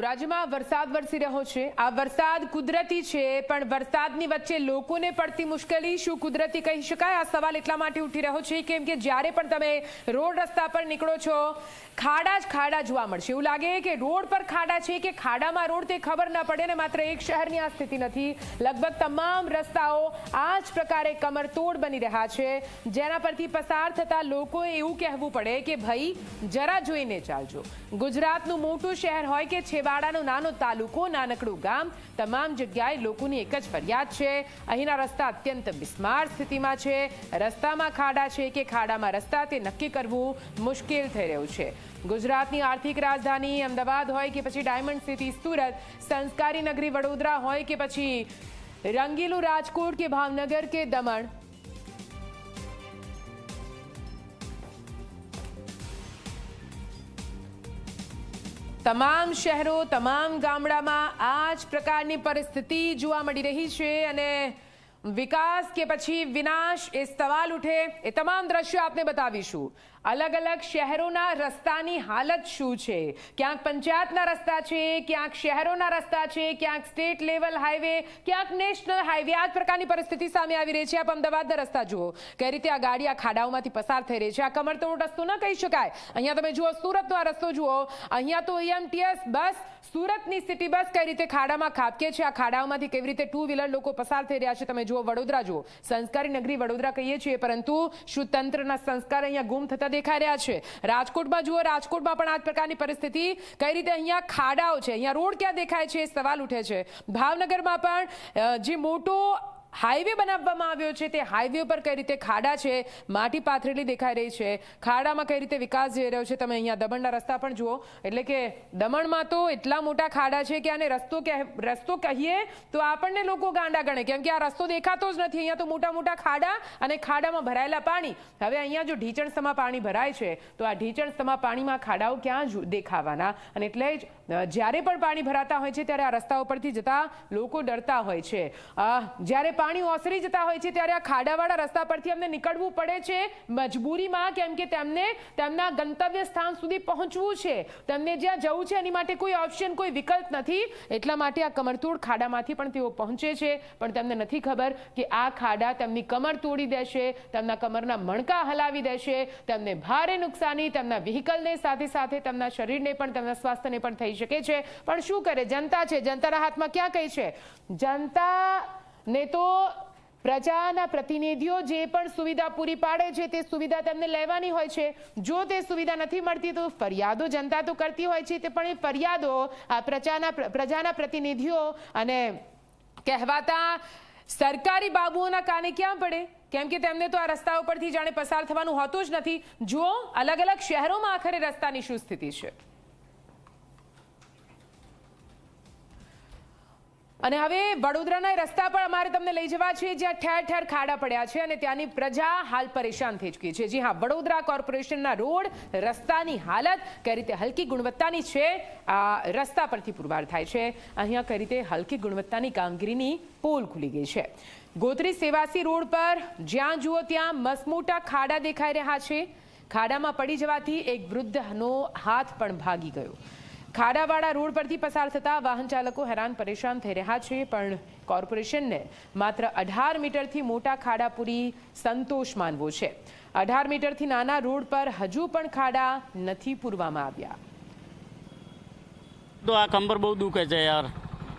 રાજ્યમાં વરસાદ વરસી રહ્યો છે। આ વરસાદ કુદરતી છે, પણ વરસાદની વચ્ચે લોકોને પડતી મુશ્કેલી શું કુદરતી કહી શકાય? આ સવાલ એટલા માટે ઉઠી રહ્યો છે કેમ કે જ્યારે પણ તમે રોડ રસ્તા પર નીકળો છો, ખાડા જ ખાડા જોવા મળશે। એવું લાગે કે રોડ પર ખાડા છે કે ખાડામાં રોડ, તે ખબર ન પડે। ને માત્ર એક શહેરની આ સ્થિતિ નથી, લગભગ તમામ રસ્તાઓ આ જ પ્રકારે કમરતોડ બની રહ્યા છે, જેના પરથી પસાર થતા લોકોએ એવું કહેવું પડે કે ભાઈ જરા જોઈને ચાલજો। ગુજરાતનું મોટું શહેર હોય કે છેવાડાનો નાનો તાલુકો, નાનકડું ગામ, તમામ જગ્યાએ લોકોની એક જ ફરિયાદ છે, અહીંના રસ્તા અત્યંત બિસ્માર સ્થિતિમાં છે। રસ્તામાં ખાડા છે કે ખાડામાં રસ્તા, તે નક્કી કરવું મુશ્કેલ થઈ રહ્યું છે। ગુજરાતની આર્થિક રાજધાની અમદાવાદ હોય કે પછી ડાયમંડ સિટી સુરત, સંસ્કારી નગરી વડોદરા હોય કે પછી રંગીલું રાજકોટ કે ભાવનગર કે દમણ, તમામ શહેરો, તમામ ગામડામાં આ જ પ્રકારની પરિસ્થિતિ જોવા મળી રહી છે। અને વિકાસ કે પછી વિનાશ, એ સવાલ ઉઠે। એ તમામ દ્રશ્યો આપને બતાવીશું। અલગ અલગ શહેરોના રસ્તાની હાલત શું છે? ક્યાંક પંચાયતના રસ્તા છે, ક્યાંક શહેરોના રસ્તા છે, ક્યાંક સ્ટેટ લેવલ હાઈવે, ક્યાંક નેશનલ હાઈવે। આ જ પ્રકારની પરિસ્થિતિ સામે આવી રહી છે। આપ અમદાવાદના રસ્તા જુઓ, કઈ રીતે આ ગાડી આ ખાડાઓમાંથી પસાર થઈ રહી છે। આ કમરતોડ રસ્તો ન કહી શકાય। અહીંયા તમે જુઓ, સુરતનો આ રસ્તો જુઓ, અહીંયા તો EMTS બસ, સુરતની સિટી બસ કઈ રીતે ખાડામાં ખાબકે છે। આ ખાડાઓમાંથી કેવી રીતે ટુ વ્હીલર લોકો પસાર થઈ રહ્યા છે। તમે જુઓ, વડોદરા જુઓ, સંસ્કારી નગરી વડોદરા કહીએ છીએ, પરંતુ શું તંત્રના સંસ્કાર અહીંયા ગુમ થતા દેખાઈ રહ્યા છે? રાજકોટમાં જુઓ, રાજકોટમાં પણ આ જ પ્રકારની પરિસ્થિતિ, કઈ રીતે અહીંયા ખાડાઓ છે, અહીંયા રોડ ક્યાં દેખાય છે, સવાલ ઉઠે છે। ભાવનગરમાં પણ જે મોટો હાઈવે બનાવવામાં આવ્યો છે, તે હાઈવે પર કઈ રીતે ખાડા છે, માટી પાથરેલી દેખાઈ રહી છે, ખાડામાં કઈ રીતે વિકાસ જઈ રહ્યો છે। તમે અહીંયા દમણના રસ્તા પણ જુઓ, એટલે કે દમણમાં તો એટલા મોટા ખાડા છે કે આને રસ્તો કહીએ તો આપણને લોકો ગાંડા ગણે, કેમ કે આ રસ્તો દેખાતો જ નથી। અહીંયા તો મોટા મોટા ખાડા અને ખાડામાં ભરાયેલા પાણી। હવે અહીંયા જો ઢીચણસમાં પાણી ભરાય છે, તો આ ઢીચણસમાં પાણીમાં ખાડાઓ ક્યાં દેખાવાના? અને એટલે જ જ્યારે પણ પાણી ભરાતા હોય છે, ત્યારે આ રસ્તાઓ પરથી જતા લોકો ડરતા હોય છે। જ્યારે પાણી ઓસરી જતા હોય છે, ત્યારે આ ખાડાવાળા રસ્તા પરથી અમને નીકળવું પડે છે મજબૂરીમાં, કેમ કે તેમને તેમના ગંતવ્ય સ્થાન સુધી પહોંચવું છે, તેમને જ્યાં જવું છે એની માટે કોઈ ઓપ્શન, કોઈ વિકલ્પ નથી। એટલા માટે આ કમરતોડ ખાડામાંથી પણ તેઓ પહોંચે છે, પણ તેમને નથી ખબર કે આ ખાડા તેમની કમર તોડી દેશે, તેમના કમરના મણકા હલાવી દેશે, તેમને ભારે નુકસાની, તેમના વ્હીકલને, સાથે સાથે તેમના શરીરને પણ, તેમના સ્વાસ્થ્યને પણ થઈ શકે છે। પણ શું કરે? જનતા છે, જનતાના હાથમાં ક્યાં કઈ છે? જનતા ને તો પ્રજાના પ્રતિનિધિઓ જે પણ સુવિધા પૂરી પાડે છે, તે સુવિધા તેમને લેવાની હોય છે। જો તે સુવિધા નથી મળતી તો ફરિયાદો જનતા તો કરતી હોય છે, તે પણ એ ફરિયાદો આ પ્રજાના પ્રતિનિધિઓ અને કહેવાતા સરકારી બાબુઓના કાને ક્યાં પડે? કેમ કે તેમને તો આ રસ્તાઓ પરથી જાણે પસાર થવાનું હોતું જ નથી। જુઓ, અલગ અલગ શહેરોમાં આખરે રસ્તાની શું સ્થિતિ છે। અને હવે વડોદરાના રસ્તા પર અમારે તમને લઈ જવા છે, જ્યાં ઠેર ઠેર ખાડા પડ્યા છે અને ત્યાંની પ્રજા હાલ પરેશાન થઈ ચૂકી છે। જી હા, વડોદરા કોર્પોરેશનના રોડ રસ્તાની હાલત કઈ રીતે હલકી ગુણવત્તાની છે, આ રસ્તા પરથી પુરવાર થાય છે। અહીંયા કઈ રીતે હલકી ગુણવત્તાની કામગીરીની પોલ ખુલી ગઈ છે। ગોત્રી સેવાસી રોડ પર જ્યાં જુઓ ત્યાં મસમોટા ખાડા દેખાઈ રહ્યા છે। ખાડામાં પડી જવાથી એક વૃદ્ધનો હાથ પણ ભાગી ગયો। ખાડાવાળા રોડ પરથી પસાર થતા વાહન ચાલકો હેરાન પરેશાન થઈ રહ્યા છે, પણ કોર્પોરેશનને માત્ર 18 મીટરથી મોટા ખાડા પૂરી સંતોષ માનવો છે। 18 મીટરથી નાના રોડ પર હજુ પણ ખાડા નથી પૂરવામાં આવ્યા। તો આ કમર બહુ દુખે છે યાર,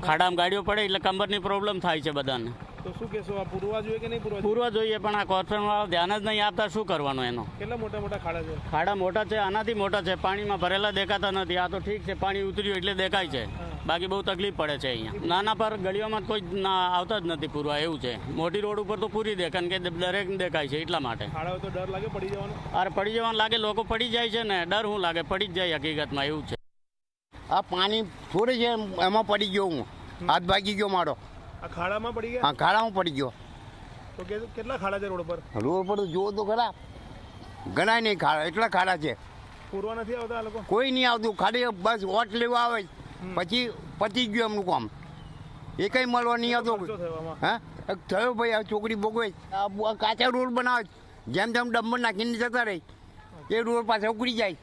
ખાડામાં ગાડીઓ પડે એટલે કમરની પ્રોબ્લેમ થાય છે બધાને। તો શું કહેશો, આ પૂરવા જોઈએ કે નહીં પૂરવા? પૂરવા જોઈએ, પણ આ કોર્પોરેશનવાળા ધ્યાન જ નહીં આપતા, શું કરવાનું એનો? કેટલા મોટા મોટા ખાડા છે? ખાડા મોટા છે, આનાથી મોટા છે, પાણીમાં ભરેલા દેખાતા નથી। આ તો ઠીક છે, પાણી ઉતર્યું એટલે દેખાય છે, બાકી બહુ તકલીફ પડે છે અહીંયા। નાના પર ગળીઓમાં કોઈ આવતા જ નથી પૂરવા, એવું છે। મોટી રોડ ઉપર તો પૂરી દે, કારણ કે દરેક દેખાય છે, એટલા માટે। ખાડા તો ડર લાગે પડી જવાનો? અરે પડી જવાનું લાગે, લોકો પડી જાય છે ને, ડર શું લાગે, પડી જ જાય હકીકતમાં, એવું છે। આ પાણી છોડે છે, એમાં પડી ગયો હું, હાથ ભાગી ગયો મારો। આ ખાડામાં પડી ગયા? હા, ખાડામાં પડી ગયો। તો કેટલા ખાડા છે રોડ પર? રોડ પર જુઓ તો ખરા, ગણાય નહીં ખાડા, એટલા ખાડા છે। પૂરવા નથી આવતા આ લોકો? કોઈ નહીં આવતું, ખાલી બસ વોટ લેવા આવે, પછી પતી ગયું એમનું કામ, એ કઈ મળવા નહીં આવતો। હા, થયો ભાઈ, આ છોકરી ભોગવે, કાચા રોડ બનાવે, જેમ જેમ ડમ્બર નાખીને જતા રહી, એ રોડ પાસે ઉકળી જાય।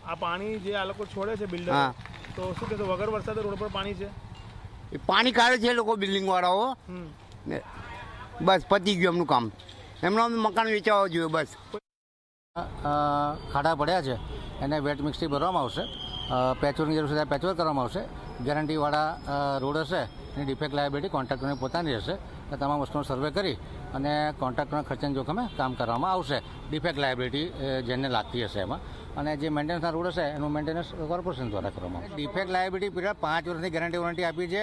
આ પાણી જે આ લોકો છોડે છે બિલ્ડર, તો શું કહેશો, વગર વરસાદે રોડ પર પાણી છે? એ પાણી કાઢે છે લોકો બિલ્ડિંગવાળાઓ ને બસ પતી ગયું એમનું કામ. એમનું મકાન વેચાવા જોઈએ બસ. ખાડા પડ્યા છે એને વેટ મિક્સથી ભરવામાં આવશે. પેચવરની જરૂર છે ત્યાં પેચવર કરવામાં આવશે. ગેરંટીવાળા રોડ હશે એની ડિફેક્ટ લાયબિલિટી કોન્ટ્રાક્ટરની પોતાની રહેશે. તમામ વસ્તુનો સર્વે કરી અને કોન્ટ્રાક્ટરના ખર્ચાની જોખમે કામ કરવામાં આવશે. ડિફેક્ટ લાયબિલિટી જેને લાગતી હશે એમાં, અને જે મેન્ટેનન્સના રોડ હશે એનું મેન્ટેનન્સ કોર્પોરેશન દ્વારા કરવામાં આવશે. ડિફેક્ટ લાયબિલિટી પીરિયડ 5 વર્ષની ગેરંટી વોરંટી આપી છે.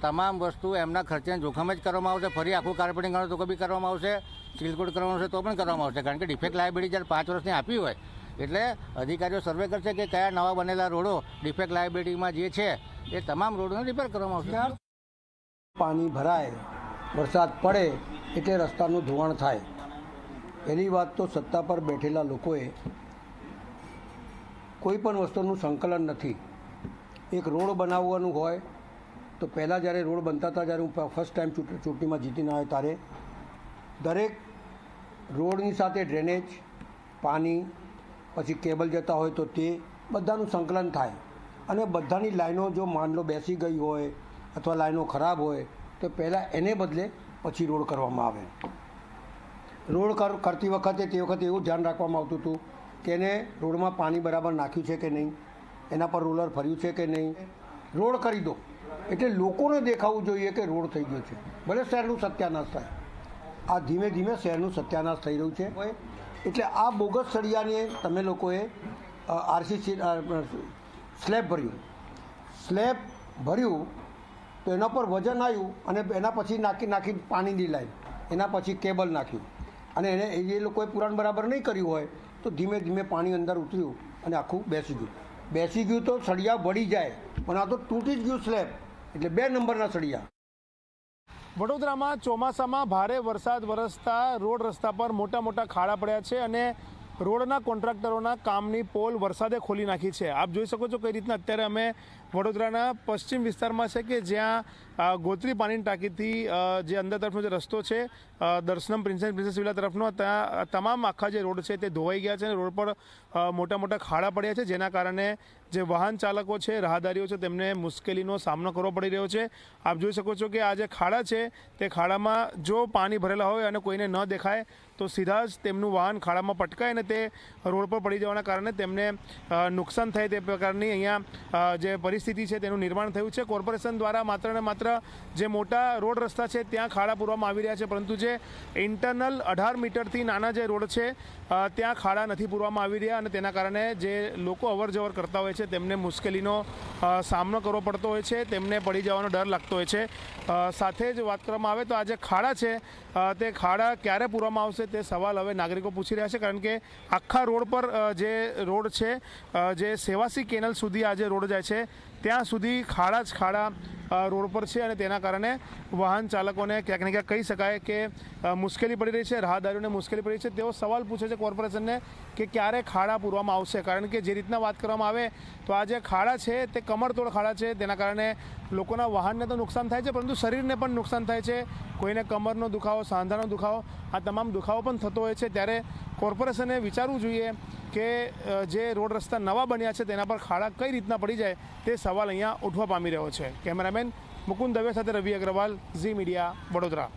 તમામ વસ્તુ એમના ખર્ચાની જોખમે જ કરવામાં આવશે. ફરી આખું કાર્પેટિંગ કરો તો બી કરવામાં આવશે, સીલકોડ કરવાનું હશે તો પણ કરવામાં આવશે. કારણ કે ડિફેક્ટ લાયબિલિટી જ્યારે 5 વર્ષની આપી હોય એટલે અધિકારીઓ સર્વે કરશે કે કયા નવા બનેલા રોડો ડિફેક્ટ લાયબિલિટીમાં જે છે એ તમામ રોડોને રિપેર કરવામાં આવશે. પાણી ભરાય, વરસાદ પડે એટલે રસ્તાનું ધોવાણ થાય. પહેલી વાત તો સત્તા પર બેઠેલા લોકોએ કોઈ પણ વસ્તુનું સંકલન નથી. એક રોડ બનાવવાનું હોય તો પહેલાં જ્યારે રોડ બનતા હતા, જ્યારે હું ફર્સ્ટ ટાઈમ ચૂંટણીમાં જીતીને આવ્યો ત્યારે દરેક રોડની સાથે ડ્રેનેજ, પાણી, પછી કેબલ જતા હોય તો તે બધાનું સંકલન થાય. અને બધાની લાઈનો જો માનલો બેસી ગઈ હોય અથવા લાઈનો ખરાબ હોય તો પહેલાં એને બદલે પછી રોડ કરવામાં આવે. રોડ કરતી વખતે તે વખતે એવું ધ્યાન રાખવામાં આવતું હતું કે એને રોડમાં પાણી બરાબર નાખ્યું છે કે નહીં, એના પર રોલર ફર્યું છે કે નહીં. રોડ કરી દો એટલે લોકોને દેખાવું જોઈએ કે રોડ થઈ ગયો છે, ભલે શહેરનું સત્યાનાશ થાય. આ ધીમે ધીમે શહેરનું સત્યાનાશ થઈ રહ્યું છે. એટલે આ બોગસ સળિયાને તમે લોકોએ આરસીસી સ્લેબ ભર્યું તો એના પર વજન આવ્યું અને એના પછી નાખી પાણીની લાઈન, એના પછી કેબલ નાખ્યું અને એને એ લોકોએ પુરાણ બરાબર નહીં કર્યું હોય તો ધીમે ધીમે પાણી અંદર ઉતર્યું અને આખું બેસી ગયું તો સળિયા વળી જાય, પણ આ તો તૂટી જ ગયું સ્લેબ, એટલે 2 નંબરના સળિયા. વડોદરામાં ચોમાસામાં ભારે વરસાદ વરસતા રોડ રસ્તા પર મોટા મોટા ખાડા પડ્યા છે અને રોડના કોન્ટ્રાક્ટરોના કામની પોલ વરસાદે ખોલી નાખી છે. આપ જોઈ શકો છો કઈ રીતના અત્યારે અમે વડોદરાના પશ્ચિમ વિસ્તારમાં છે કે જ્યાં ગોત્રી પાણીની ટાંકીથી જે અંદર તરફનો જે રસ્તો છે દર્શનમ પ્રિન્સેસ વિલા તરફનો, ત્યાં તમામ આખા જે રોડ છે તે ધોવાઈ ગયા છે અને રોડ પર મોટા મોટા ખાડા પડ્યા છે, જેના કારણે જે વાહન ચાલકો છે, રાહદારીઓ છે, તેમને મુશ્કેલીનો સામનો કરવો પડી રહ્યો છે. આપ જોઈ શકો છો કે આ જે ખાડા છે તે ખાડામાં જો પાણી ભરેલા હોય અને કોઈને ન દેખાય તો સીધા જ તેમનું વાહન ખાડામાં પટકાય અને તે રોડ પર પડી જવાના કારણે તેમને નુકસાન થાય તે પ્રકારની અહીંયા જે પરિસ્થિતિ છે તેનું નિર્માણ થયું છે. કોર્પોરેશન દ્વારા માત્ર ને માત્ર જે મોટા રોડ રસ્તા છે ત્યાં ખાડા પૂરવામાં આવી રહ્યા છે, પરંતુ જે ઇન્ટરનલ 18 મીટરથી નાના જે રોડ છે ત્યાં ખાડા નથી પૂરવામાં આવી રહ્યા અને તેના કારણે જે લોકો અવર જવર કરતા હોય છે તેમને મુશ્કેલીનો સામનો કરવો પડતો હોય છે, તેમને પડી જવાનો ડર લાગતો હોય છે. સાથે જ વાત કરવામાં આવે તો આ જે ખાડા છે તે ખાડા ક્યારે પૂરવામાં આવશે તે સવાલ હવે નાગરિકો પૂછી રહ્યા છે, કારણ કે આખા રોડ પર જે રોડ છે, જે સેવાસી કેનલ સુધી આ જે રોડ જાય છે ત્યાં સુધી ખાડા જ ખાડા રોડ પર છે અને તેના કારણે વાહન ચાલકોને ક્યાંક ને ક્યાંક કહી શકાય કે મુશ્કેલી પડી રહી છે, રાહદારીઓને મુશ્કેલી પડી રહી છે. તેઓ સવાલ પૂછે છે કોર્પોરેશનને કે ક્યારે ખાડા પૂરવામાં આવશે, કારણ કે જે રીતના વાત કરવામાં આવે તો આ જે ખાડા છે તે કમરતોડ ખાડા છે, તેના કારણે લોકોના વાહનને તો નુકસાન થાય છે પરંતુ શરીરને પણ નુકસાન થાય છે. કોઈને કમરનો દુખાવો, સાંધાનો દુખાવો, આ તમામ દુખાવો પણ થતો હોય છે. ત્યારે કોર્પોરેશને વિચારવું જોઈએ કે જે રોડ રસ્તા નવા બન્યા છે તેના પર ખાડા કઈ રીતના પડી જાય તે સવાલ અહીંયા ઉઠવા પામી રહ્યો છે. કેમેરામેન મુકુંદ દવે સાથે રવિ અગ્રવાલ, ઝી મીડિયા, વડોદરા.